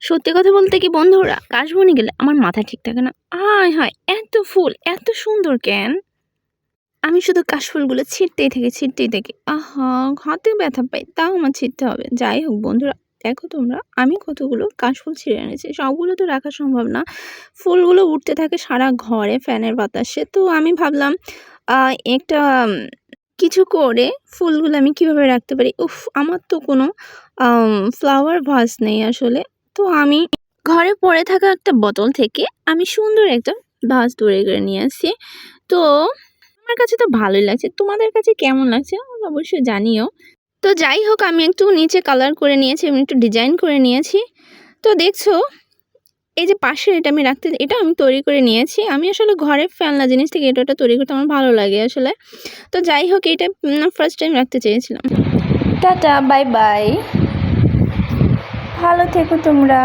সত্যি কথা বলতে কি বন্ধুরা, কাশবনে গেলে আমার মাথা ঠিক থাকে না। হায় হায়, এত ফুল এত সুন্দর কেন? আমি শুধু কাশফুলগুলো ছিঁড়তেই থাকি। আহা, হাতে ব্যথা পাই, তাও আমার ছিঁড়তে হবে। যাই হোক বন্ধুরা, দেখো তোমরা, আমি কতগুলো কাশফুল ছিঁড়ে এনেছি। সবগুলো তো রাখা সম্ভব না। ফুলগুলো উঠতে থাকে সারা ঘরে ফ্যানের বাতাসে। তো আমি ভাবলাম একটা কিছু করে ফুলগুলো আমি কিভাবে রাখতে পারি। উফ, আমার তো কোনো ফ্লাওয়ার ভাস নেই আসলে। তো আমি ঘরে পড়ে থাকা একটা বোতল থেকে আমি সুন্দর একটা ভাস তৈরি করে নিয়ে আসছি। তো আমার কাছে তো ভালোই লাগছে, তোমাদের কাছে কেমন লাগছে অবশ্যই জানিও। তো যাই হোক, আমি একটু নিচে কালার করে নিয়েছি, আমি একটু ডিজাইন করে নিয়েছি। তো দেখছো, এই যে পাশে এটা আমি তৈরি করে নিয়েছি। আমি আসলে ঘরে ফেলনা জিনিস থেকে এটা তৈরি করতে আমার ভালো লাগে আসলে। তো যাই হোক, এটা ফার্স্ট টাইম রাখতে চেয়েছিলাম। টাটা, বাই বাই, ভালো থেকো তোমরা।